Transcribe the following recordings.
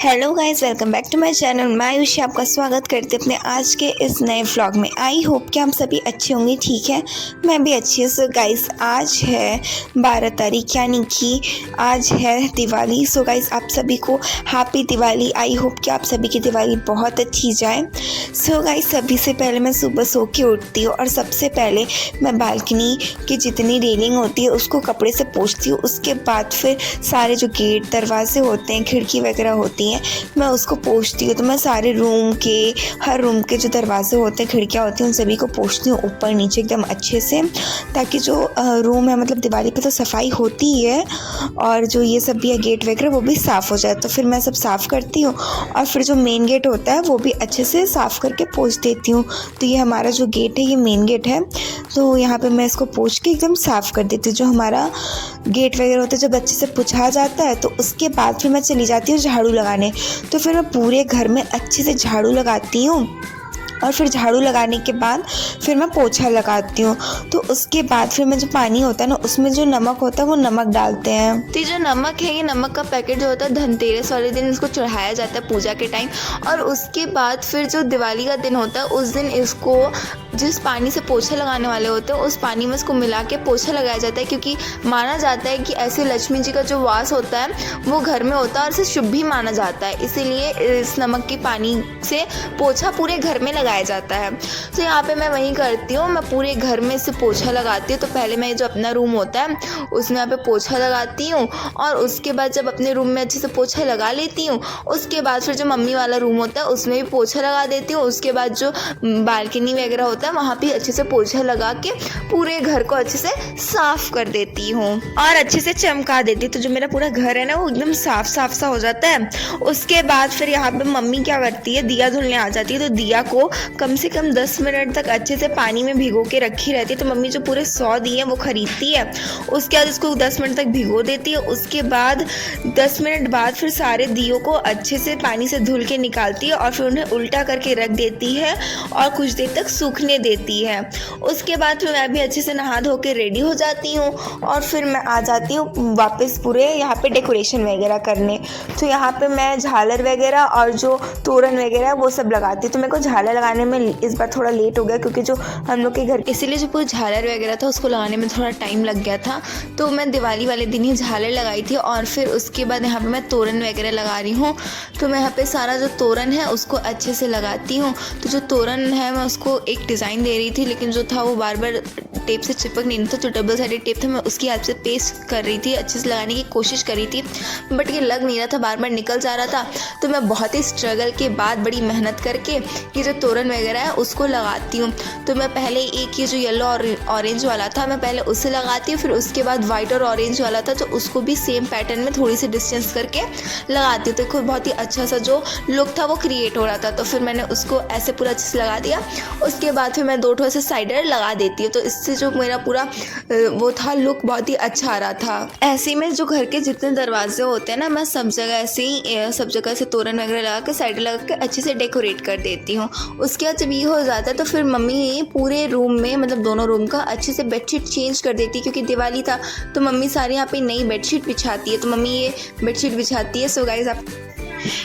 Hello guys, welcome back to my channel. मैं आयुषी आपका स्वागत करती हूँ अपने आज के इस नए व्लॉग में। आई होप कि हम सभी अच्छे होंगे। ठीक है, मैं भी अच्छी हूँ। सो गाइस, आज है 12 तारीख, यानी कि आज है दिवाली। सो गाइस, आप सभी को हैप्पी दिवाली। आई होप कि आप सभी की दिवाली बहुत अच्छी जाए। सो गाइस, सभी से पहले मैं सुबह सो के उठती हूँ और सबसे पहले मैं बालकनी की जितनी रेलिंग होती है उसको कपड़े से पोंछती हूँ। उसके बाद फिर सारे जो गेट दरवाजे होते हैं, खिड़की वगैरह होती हैं, मैं उसको पोंछती हूँ। तो मैं सारे हर रूम के जो दरवाजे होते हैं, खिड़कियाँ होती हैं, उन सभी को पोंछती हूँ ऊपर नीचे एकदम अच्छे से, ताकि जो रूम है, मतलब दिवाली पे तो सफाई होती ही है और जो ये सब भी है गेट वगैरह, वो भी साफ़ हो जाए। तो फिर मैं सब साफ़ करती हूँ और फिर जो मेन गेट होता है वो भी अच्छे से साफ़ करके पोंछ देती हूँ। तो ये हमारा जो गेट है, ये मेन गेट है, तो यहाँ पे मैं इसको पोंछ के एकदम साफ़ कर देती हूँ। जो हमारा गेट वगैरह होता है जब अच्छे से पोंछा जाता है, तो उसके बाद फिर मैं चली जाती हूँ झाड़ू लगाने। तो फिर मैं पूरे घर में अच्छे से झाड़ू लगाती हूँ और फिर झाड़ू लगाने के बाद फिर मैं पोछा लगाती हूँ। तो उसके बाद फिर मैं जो पानी होता है ना, उसमें जो नमक होता है वो नमक डालते हैं। तो ये जो नमक है, ये नमक का पैकेट जो होता है, धनतेरस वाले दिन इसको चढ़ाया जाता है पूजा के टाइम। और उसके बाद फिर जो दिवाली का दिन होता है, उस दिन इसको जिस पानी से पोछा लगाने वाले होते हैं उस पानी में इसको मिला के पोछा लगाया जाता है, क्योंकि माना जाता है कि ऐसे लक्ष्मी जी का जो वास होता है वो घर में होता है और इसे शुभ भी माना जाता है। इसीलिए इस नमक के पानी से पोछा पूरे घर में लगाया जाता है। तो यहाँ पे मैं वही करती हूँ, मैं पूरे घर में इसे पोछा लगाती हूँ। तो पहले मैं जो अपना रूम होता है उसमें यहाँ पे पोछा लगाती हूँ और उसके बाद जब अपने रूम में अच्छे से पोछा लगा लेती हूँ, उसके बाद फिर जो मम्मी वाला रूम होता है उसमें भी पोछा लगा देती हूँ। उसके बाद जो बालकनी वगैरह होता है वहाँ पे अच्छे से पोछा लगा के पूरे घर को अच्छे से साफ कर देती हूँ और अच्छे से चमका देती हूँ। तो जो मेरा पूरा घर है ना, वो एकदम साफ साफ सा हो जाता है। उसके बाद फिर यहाँ पे मम्मी क्या करती है, दिया धुलने आ जाती है। तो दिया को कम से कम 10 मिनट तक अच्छे से पानी में भिगो के रखी रहती है। तो मम्मी जो पूरे 100 दिए वो खरीदती है, उसके बाद उसको 10 मिनट तक भिगो देती है। उसके बाद 10 मिनट बाद फिर सारे दियों को अच्छे से पानी से धुल के निकालती है और फिर उन्हें उल्टा करके रख देती है और कुछ देर तक सूखने देती है। उसके बाद फिर मैं भी अच्छे से नहा धो के रेडी हो जाती हूँ और फिर मैं आ जाती हूँ वापस पूरे यहाँ पे डेकोरेशन वगैरह करने। तो यहाँ पे मैं झालर वगैरह और जो तोरण वगैरह वो सब लगाती हूँ। तो मेरे को झालर लगाने में इस बार थोड़ा लेट हो गया, क्योंकि जो हम लोग के घर, इसीलिए जो पूरी झालर वगैरह था उसको लगाने में थोड़ा टाइम लग गया था। तो मैं दिवाली वाले दिन ही झालर लगाई थी और फिर उसके बाद यहाँ पर मैं तोरण वगैरह लगा रही हूँ। तो मैं यहाँ पे सारा जो तोरण है उसको अच्छे से लगाती हूँ। तो जो तोरण है मैं उसको एक डिज़ाइन दे रही थी, लेकिन जो था वो बार बार टेप से चिपक नहीं था। तो डबल साइडेड टेप था, मैं उसकी हेल्प से पेस्ट कर रही थी, अच्छे से लगाने की कोशिश कर रही थी, बट ये लग नहीं रहा था, बार बार निकल जा रहा था। तो मैं बहुत ही स्ट्रगल के बाद बड़ी मेहनत करके ये जो तोरण वगैरह है उसको लगाती हूँ। तो मैं पहले एक ये जो येलो और ऑरेंज वाला था, मैं पहले उसे लगाती हूँ, फिर उसके बाद वाइट और ऑरेंज वाला था तो उसको भी सेम पैटर्न में थोड़ी सी डिस्टेंस करके लगाती हूँ। तो खुद बहुत ही अच्छा सा जो लुक था वो क्रिएट हो रहा था। तो फिर मैंने उसको ऐसे पूरा अच्छे से लगा दिया। उसके बाद फिर मैं 2 ठो ऐसे साइडर लगा देती हूँ। तो इससे जो मेरा पूरा वो था लुक बहुत ही अच्छा आ रहा था। ऐसे में जो घर के जितने दरवाजे होते हैं ना, मैं सब जगह ऐसे ही सब जगह से तोरण वगैरह लगा के साइडर लगा के अच्छे से डेकोरेट कर देती हूँ। उसके बाद जब ये हो जाता है तो फिर मम्मी पूरे रूम में, मतलब दोनों रूम का अच्छे से बेडशीट चेंज कर देती है, क्योंकि दिवाली था तो मम्मी सारी यहाँ पे नई बेडशीट बिछाती है। तो मम्मी ये बेडशीट बिछाती है। सो गाइस, आप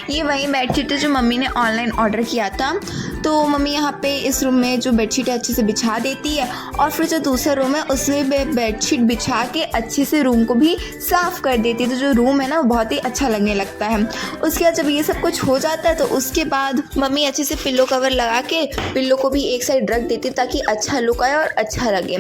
ये वही बेडशीट है जो मम्मी ने ऑनलाइन ऑर्डर किया था। तो मम्मी यहाँ पे इस रूम में जो बेडशीट है अच्छे से बिछा देती है और फिर जो दूसरा रूम है उसमें बेडशीट बिछा के अच्छे से रूम को भी साफ़ कर देती है। तो जो रूम है ना वो बहुत ही अच्छा लगने लगता है। उसके बाद जब ये सब कुछ हो जाता है तो उसके बाद मम्मी अच्छे से पिल्लो कवर लगा के पिल्लो को भी एक साइड रख देती है, ताकि अच्छा लुक आए और अच्छा लगे।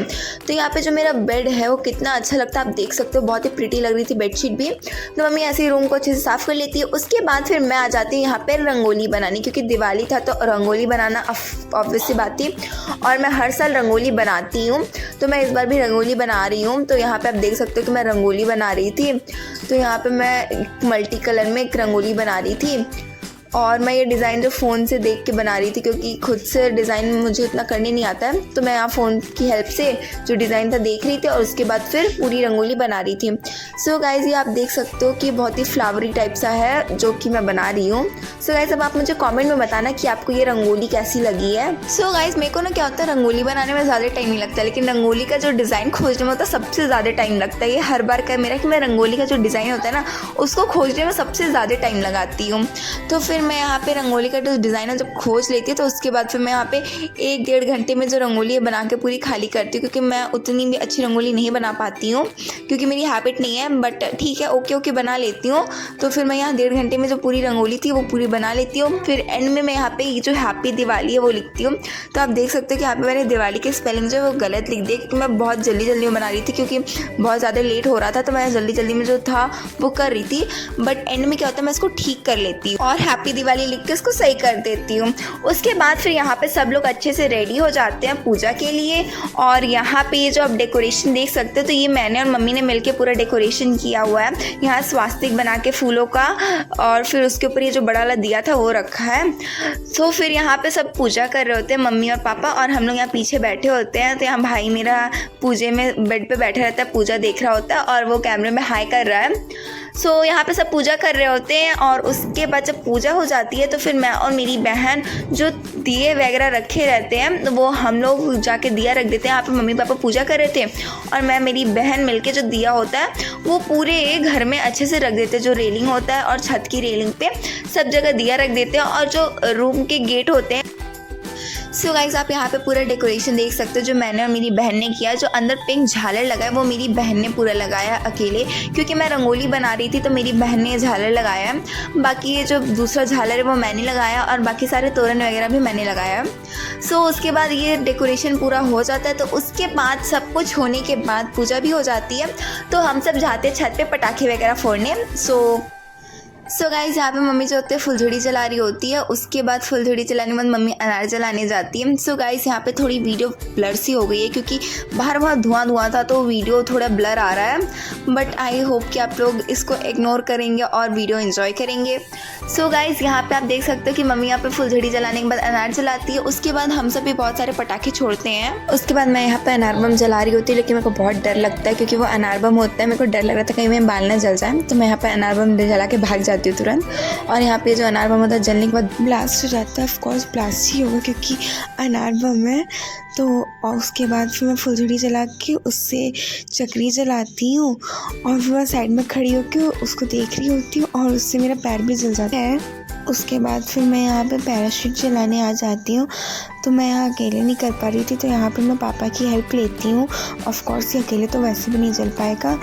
तो यहाँ पर जो मेरा बेड है वो कितना अच्छा लगता है आप देख सकते हो, बहुत ही प्रिटी लग रही थी बेडशीट भी। तो मम्मी ऐसे ही रूम को अच्छे से साफ़ कर लेती है। उसके बाद फिर मैं आ जाती हूँ यहाँ पे रंगोली बनाने, क्योंकि दिवाली था तो रंगोली बनाना ऑब्वियस सी बात थी और मैं हर साल रंगोली बनाती हूँ। तो मैं इस बार भी रंगोली बना रही हूँ। तो यहाँ पे आप देख सकते हो कि मैं रंगोली बना रही थी। तो यहाँ पे मैं मल्टी कलर में एक रंगोली बना रही थी। और मैं ये डिज़ाइन जो फ़ोन से देख के बना रही थी, क्योंकि खुद से डिज़ाइन मुझे इतना करने नहीं आता है, तो मैं यहाँ फ़ोन की हेल्प से जो डिज़ाइन था देख रही थी और उसके बाद फिर पूरी रंगोली बना रही थी। सो गाइज़ ये आप देख सकते हो कि बहुत ही फ्लावरी टाइप सा है जो कि मैं बना रही हूँ। सो गाइज़ अब आप मुझे कमेंट में बताना कि आपको ये रंगोली कैसी लगी है। सो गाइज़ मेरे को ना क्या होता है, रंगोली बनाने में ज़्यादा टाइम नहीं लगता, लेकिन रंगोली का जो डिज़ाइन खोजने में होता है सबसे ज़्यादा टाइम लगता है। ये हर बार का मेरा कि मैं रंगोली का जो डिज़ाइन होता है ना उसको खोजने में सबसे ज़्यादा टाइम लगाती हूँ। तो फिर मैं यहाँ पे रंगोली का जो डिज़ाइन है जब खोज लेती हूँ तो उसके बाद फिर मैं यहाँ पे 1-1.5 घंटे में जो रंगोली है बना के पूरी खाली करती हूँ, क्योंकि मैं उतनी भी अच्छी रंगोली नहीं बना पाती हूँ क्योंकि मेरी हैबिट नहीं है, बट ठीक है ओके बना लेती हूँ। तो फिर मैं यहाँ 1.5 घंटे में जो पूरी रंगोली थी वो पूरी बना लेती हूँ। फिर एंड में मैं यहाँ पे ये जो हैप्पी दिवाली है वो लिखती हूँ। तो आप देख सकते हो कि यहाँ पे मैंने दिवाली के स्पेलिंग जो है वो गलत लिख दिया, क्योंकि मैं बहुत जल्दी में बना रही थी, क्योंकि बहुत ज़्यादा लेट हो रहा था, तो मैं जल्दी में जो था वो कर रही थी। बट एंड में क्या होता है मैं इसको ठीक कर लेती हूँ और हैप्पी दिवाली लिख के इसको सही कर देती हूँ। उसके बाद फिर यहाँ पे सब लोग अच्छे से रेडी हो जाते हैं पूजा के लिए। और यहाँ पे ये जो आप डेकोरेशन देख सकते हो, तो ये मैंने और मम्मी ने मिलके पूरा डेकोरेशन किया हुआ है। यहाँ स्वास्तिक बना के फूलों का, और फिर उसके ऊपर ये जो बड़ा वाला दिया था वो रखा है। तो फिर यहाँ पे सब पूजा कर रहे होते हैं मम्मी और पापा, और हम लोग यहाँ पीछे बैठे होते हैं। तो यहाँ भाई मेरा पूजे में बेड पे बैठा रहता है, पूजा देख रहा होता है और वो कैमरे में हाई कर रहा है। सो यहाँ पे सब पूजा कर रहे होते हैं, और उसके बाद जब पूजा हो जाती है तो फिर मैं और मेरी बहन जो दिए वगैरह रखे रहते हैं तो वो हम लोग जाके दिया रख देते हैं। यहाँ पे मम्मी पापा पूजा कर रहे थे और मैं मेरी बहन मिलके जो दिया होता है वो पूरे घर में अच्छे से रख देते हैं। जो रेलिंग होता है और छत की रेलिंग पे सब जगह दिया रख देते हैं, और जो रूम के गेट होते हैं। सो गाइस आप यहाँ पे पूरा डेकोरेशन देख सकते हो जो मैंने और मेरी बहन ने किया। जो अंदर पिंक झालर लगा है वो मेरी बहन ने पूरा लगाया अकेले, क्योंकि मैं रंगोली बना रही थी तो मेरी बहन ने झालर लगाया है। बाकी ये जो दूसरा झालर है वो मैंने लगाया, और बाकी सारे तोरण वगैरह भी मैंने लगाया। सो उसके बाद ये डेकोरेशन पूरा हो जाता है। तो उसके बाद सब कुछ होने के बाद पूजा भी हो जाती है, तो हम सब जाते हैं छत पे पटाखे वगैरह फोड़ने। सो गाइस यहाँ पे मम्मी जो होती है फुलझड़ी जला रही होती है। उसके बाद फुलझड़ी जलाने के बाद मम्मी अनार जलाने जाती है। सो गाइस यहाँ पे थोड़ी वीडियो ब्लर सी हो गई है, क्योंकि बाहर बहुत धुआं था तो वीडियो थोड़ा ब्लर आ रहा है। बट आई होप कि आप लोग इसको इग्नोर करेंगे और वीडियो एंजॉय करेंगे। सो गाइस यहाँ पे आप देख सकते हो कि मम्मी यहाँ पे फुलझड़ी जलाने के बाद अनार जलाती है। उसके बाद हम सब भी बहुत सारे पटाखे छोड़ते हैं। उसके बाद मैं यहाँ पे अनार बम जला रही होती है, लेकिन मेरे को बहुत डर लगता है क्योंकि वो अनार बम होता है। मेरे को डर लग रहा था कहीं मेरे बाल ना जल जाए, तो मैं यहाँ पे अनार बम जला के भाग जाती हूँ तुरंत। और यहाँ पे जो अनार बम होता है जलने के बाद ब्लास्ट हो जाता है। ऑफकोर्स ब्लास्ट ही होगा क्योंकि अनार बम है। तो और उसके बाद फिर मैं फुलझड़ी जला के उससे चक्री जलाती हूँ, और फिर मैं साइड में खड़ी होकर उसको देख रही होती हूँ, और उससे मेरा पैर भी जल जाता है। उसके बाद फिर मैं यहाँ पे पैराशूट जलाने आ जाती हूँ। तो मैं यहाँ अकेले नहीं कर पा रही थी, तो यहाँ पे मैं पापा की हेल्प लेती हूँ। ऑफ कोर्स ये अकेले तो वैसे भी नहीं जल पाएगा,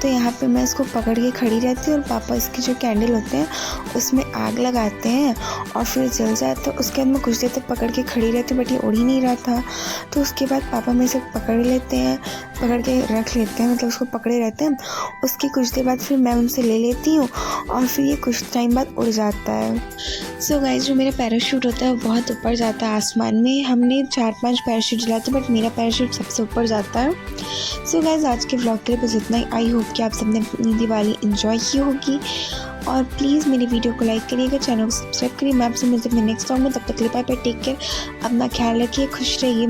तो यहाँ पे मैं इसको पकड़ के खड़ी रहती हूँ और पापा इसके जो कैंडल होते हैं उसमें आग लगाते हैं और फिर जल जाए। तो उसके बाद मैं कुछ देर तक पकड़ के खड़ी रहती हूँ, बट ये उड़ ही नहीं रहा था। तो उसके बाद पापा मेरे से पकड़ लेते हैं, पकड़ के रख लेते हैं, मतलब उसको पकड़े रहते हैं। उसके कुछ देर बाद फिर मैं उनसे ले लेती हूँ और फिर ये कुछ टाइम बाद उड़ जाता है। सो गाइस जो मेरा पैराशूट होता है वो बहुत ऊपर जाता है आसमान में। हमने 4-5 पैराशूट जलाए थे, बट मेरा पैराशूट सबसे ऊपर जाता है। सो गाइस आज के व्लॉग के लिए बस इतना ही। आई होप कि आप सबने अपनी दिवाली एंजॉय की होगी, और प्लीज़ मेरी वीडियो को लाइक करिएगा, चैनल को सब्सक्राइब करिए। मैं आपसे मिलती हूँ नेक्स्ट व्लॉग में। तब तक के लिए बाय बाय, टेक केयर, अपना ख्याल रखिए, खुश रहिए।